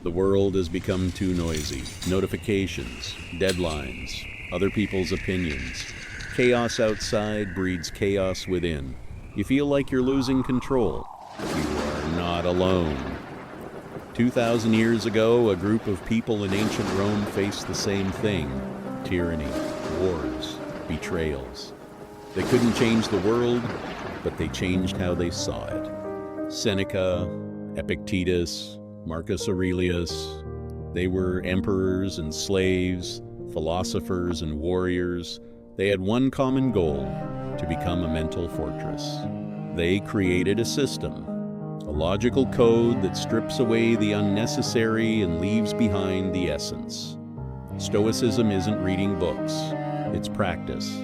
The world has become too noisy. Notifications, deadlines, other people's opinions. Chaos outside breeds chaos within. You feel like you're losing control. You are not alone. 2,000 years ago, a group of people in ancient Rome faced the same thing: tyranny, wars, betrayals. They couldn't change the world, but they changed how they saw it. Seneca, Epictetus, Marcus Aurelius, they were emperors and slaves, philosophers and warriors. They had one common goal: to become a mental fortress. They created a system, a logical code that strips away the unnecessary and leaves behind the essence. Stoicism isn't reading books, it's practice.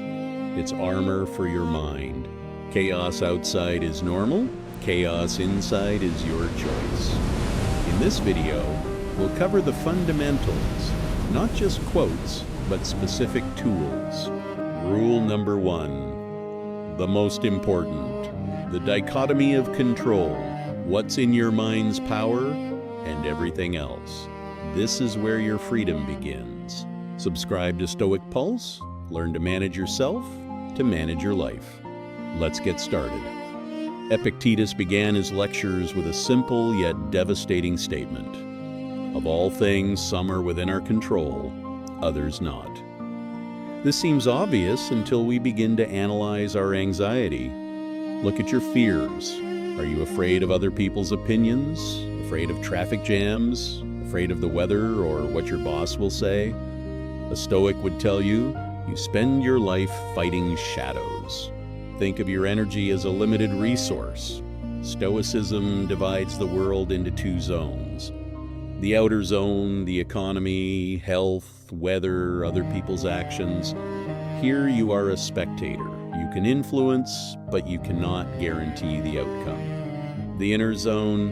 It's armor for your mind. Chaos outside is normal, chaos inside is your choice. In this video, we'll cover the fundamentals, not just quotes, but specific tools. Rule number 1, the most important, the dichotomy of control. What's in your mind's power and everything else. This is where your freedom begins. Subscribe to Stoic Pulse. Learn to manage yourself, to manage your life. Let's get started. Epictetus began his lectures with a simple yet devastating statement. Of all things, some are within our control, others not. This seems obvious until we begin to analyze our anxiety. Look at your fears. Are you afraid of other people's opinions? Afraid of traffic jams? Afraid of the weather or what your boss will say? A Stoic would tell you, you spend your life fighting shadows. Think of your energy as a limited resource. Stoicism divides the world into 2 zones. The outer zone, the economy, health, weather, other people's actions. Here you are a spectator. You can influence, but you cannot guarantee the outcome. The inner zone,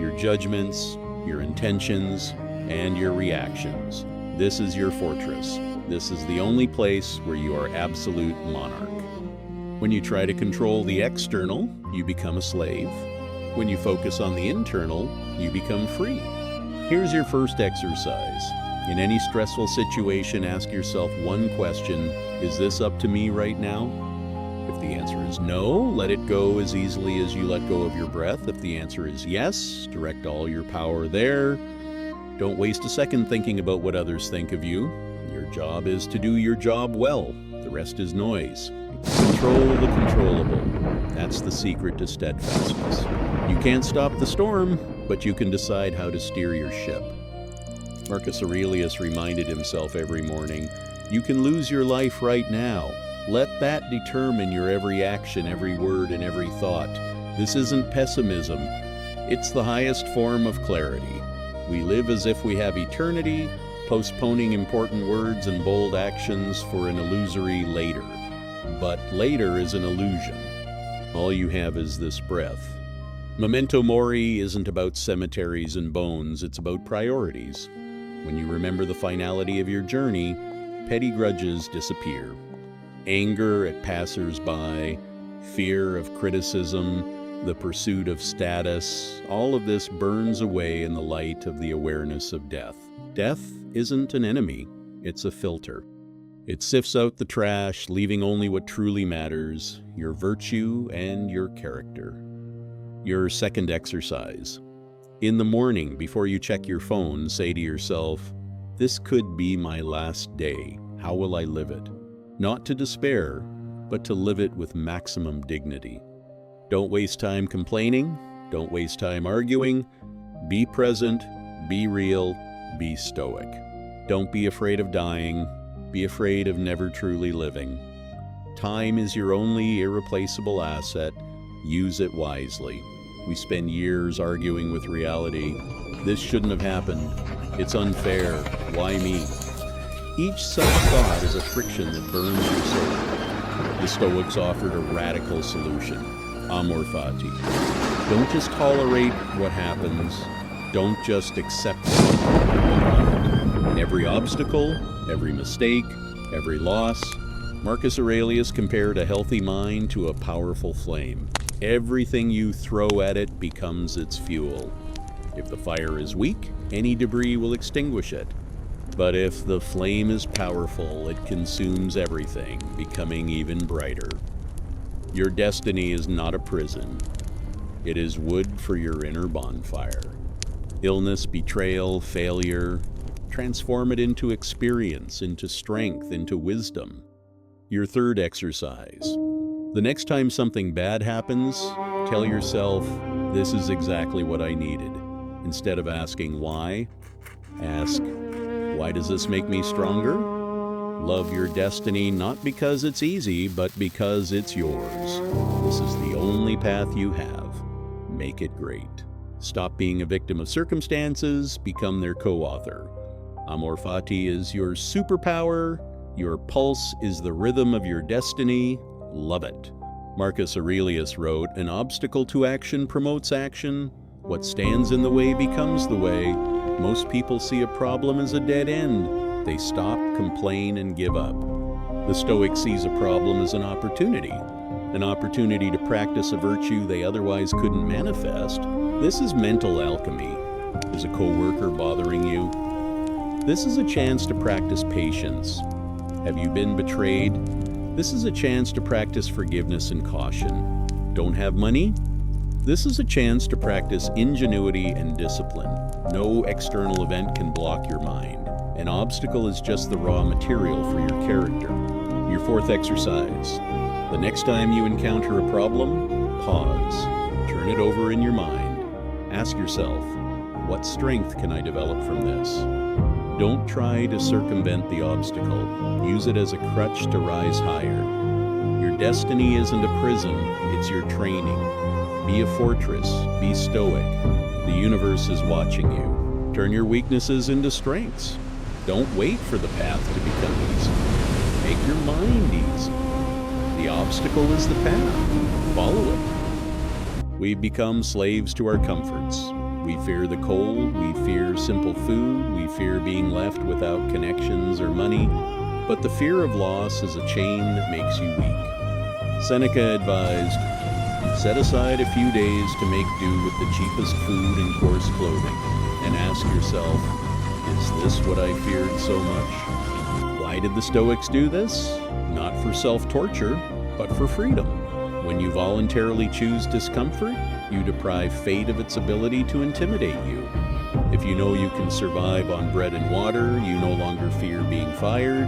your judgments, your intentions, and your reactions. This is your fortress. This is the only place where you are absolute monarch. When you try to control the external, you become a slave. When you focus on the internal, you become free. Here's your first exercise. In any stressful situation, ask yourself one question: is this up to me right now? If the answer is no, let it go as easily as you let go of your breath. If the answer is yes, direct all your power there. Don't waste a second thinking about what others think of you. Your job is to do your job well. The rest is noise. Control the controllable. That's the secret to steadfastness. You can't stop the storm, but you can decide how to steer your ship. Marcus Aurelius reminded himself every morning, you can lose your life right now. Let that determine your every action, every word, and every thought. This isn't pessimism. It's the highest form of clarity. We live as if we have eternity, postponing important words and bold actions for an illusory later. But later is an illusion. All you have is this breath. Memento Mori isn't about cemeteries and bones, it's about priorities. When you remember the finality of your journey, petty grudges disappear. Anger at passers-by, fear of criticism, the pursuit of status, all of this burns away in the light of the awareness of death. Death isn't an enemy, it's a filter. It sifts out the trash, leaving only what truly matters, your virtue and your character. Your second exercise. In the morning, before you check your phone, say to yourself, this could be my last day. How will I live it? Not to despair, but to live it with maximum dignity. Don't waste time complaining. Don't waste time arguing. Be present, be real, be stoic. Don't be afraid of dying. Be afraid of never truly living. Time is your only irreplaceable asset. Use it wisely. We spend years arguing with reality. This shouldn't have happened. It's unfair. Why me? Each such thought is a friction that burns your soul. The Stoics offered a radical solution. Amor Fati. Don't just tolerate what happens. Don't just accept it. Every obstacle, every mistake, every loss. Marcus Aurelius compared a healthy mind to a powerful flame. Everything you throw at it becomes its fuel. If the fire is weak, any debris will extinguish it. But if the flame is powerful, it consumes everything, becoming even brighter. Your destiny is not a prison. It is wood for your inner bonfire. Illness, betrayal, failure, transform it into experience, into strength, into wisdom. Your third exercise. The next time something bad happens, tell yourself, this is exactly what I needed. Instead of asking why, ask, why does this make me stronger? Love your destiny not because it's easy, but because it's yours. This is the only path you have. Make it great. Stop being a victim of circumstances, become their co-author. Amor Fati is your superpower. Your pulse is the rhythm of your destiny. Love it. Marcus Aurelius wrote, an obstacle to action promotes action. What stands in the way becomes the way. Most people see a problem as a dead end. They stop, complain, and give up. The Stoic sees a problem as an opportunity to practice a virtue they otherwise couldn't manifest. This is mental alchemy. Is a coworker bothering you? This is a chance to practice patience. Have you been betrayed? This is a chance to practice forgiveness and caution. Don't have money? This is a chance to practice ingenuity and discipline. No external event can block your mind. An obstacle is just the raw material for your character. Your fourth exercise. The next time you encounter a problem, pause. Turn it over in your mind. Ask yourself, what strength can I develop from this? Don't try to circumvent the obstacle. Use it as a crutch to rise higher. Your destiny isn't a prison, it's your training. Be a fortress, be stoic. The universe is watching you. Turn your weaknesses into strengths. Don't wait for the path to become easy. Make your mind easy. The obstacle is the path. Follow it. We've become slaves to our comforts. We fear the cold, we fear simple food, we fear being left without connections or money. But the fear of loss is a chain that makes you weak. Seneca advised, set aside a few days to make do with the cheapest food and coarse clothing, and ask yourself, is this what I feared so much? Why did the Stoics do this? Not for self-torture, but for freedom. When you voluntarily choose discomfort, you deprive fate of its ability to intimidate you. If you know you can survive on bread and water, you no longer fear being fired.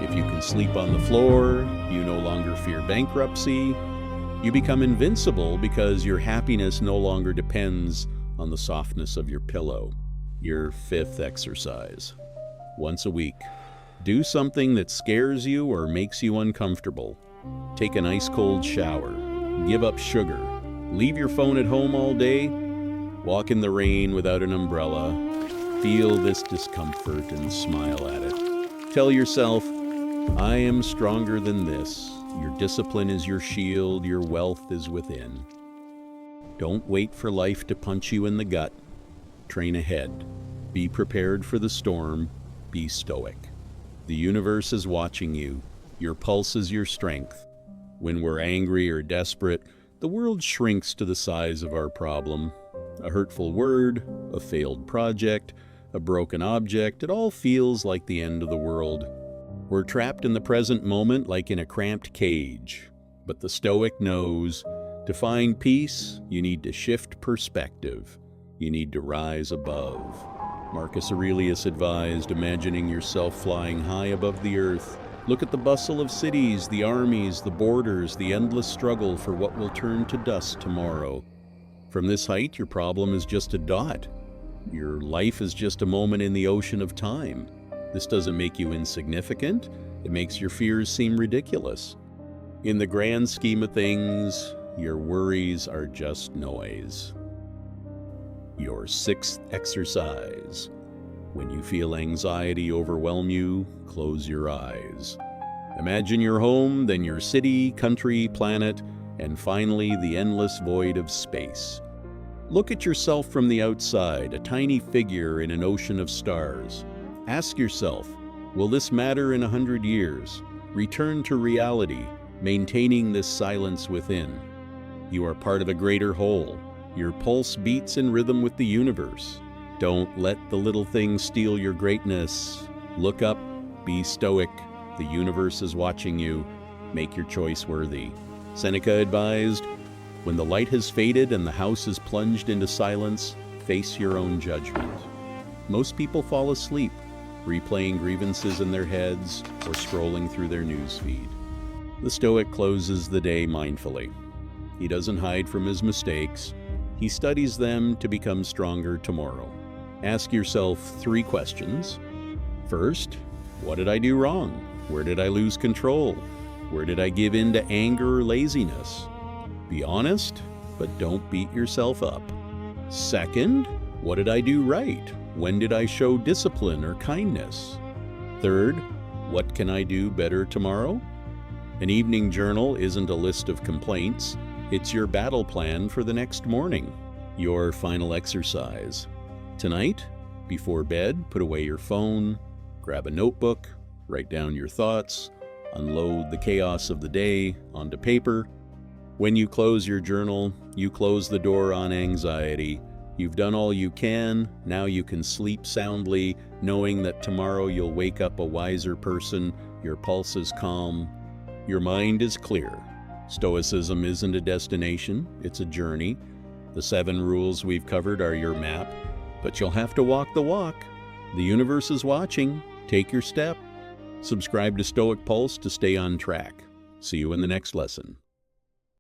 If you can sleep on the floor, you no longer fear bankruptcy. You become invincible because your happiness no longer depends on the softness of your pillow. Your fifth exercise. Once a week, do something that scares you or makes you uncomfortable. Take an ice-cold shower. Give up sugar. Leave your phone at home all day. Walk in the rain without an umbrella. Feel this discomfort and smile at it. Tell yourself, I am stronger than this. Your discipline is your shield. Your wealth is within. Don't wait for life to punch you in the gut. Train ahead. Be prepared for the storm. Be stoic. The universe is watching you. Your pulse is your strength. When we're angry or desperate, the world shrinks to the size of our problem. A hurtful word, a failed project, a broken object, it all feels like the end of the world. We're trapped in the present moment like in a cramped cage. But the Stoic knows, to find peace, you need to shift perspective. You need to rise above. Marcus Aurelius advised, imagining yourself flying high above the earth. Look at the bustle of cities, the armies, the borders, the endless struggle for what will turn to dust tomorrow. From this height, your problem is just a dot. Your life is just a moment in the ocean of time. This doesn't make you insignificant. It makes your fears seem ridiculous. In the grand scheme of things, your worries are just noise. Your sixth exercise. When you feel anxiety overwhelm you, close your eyes. Imagine your home, then your city, country, planet, and finally the endless void of space. Look at yourself from the outside, a tiny figure in an ocean of stars. Ask yourself, will this matter in 100 years? Return to reality, maintaining this silence within. You are part of a greater whole. Your pulse beats in rhythm with the universe. Don't let the little things steal your greatness. Look up, be stoic. The universe is watching you. Make your choice worthy. Seneca advised, when the light has faded and the house is plunged into silence, face your own judgment. Most people fall asleep, replaying grievances in their heads or scrolling through their newsfeed. The Stoic closes the day mindfully. He doesn't hide from his mistakes. He studies them to become stronger tomorrow. Ask yourself 3 questions. First, what did I do wrong? Where did I lose control? Where did I give in to anger or laziness? Be honest, but don't beat yourself up. Second, what did I do right? When did I show discipline or kindness? Third, what can I do better tomorrow? An evening journal isn't a list of complaints. It's your battle plan for the next morning. Your final exercise. Tonight, before bed, put away your phone, grab a notebook, write down your thoughts, unload the chaos of the day onto paper. When you close your journal, you close the door on anxiety. You've done all you can. Now you can sleep soundly, knowing that tomorrow you'll wake up a wiser person, your pulse is calm, your mind is clear. Stoicism isn't a destination, it's a journey. The 7 rules we've covered are your map, but you'll have to walk the walk. The universe is watching. Take your step. Subscribe to Stoic Pulse to stay on track. See you in the next lesson.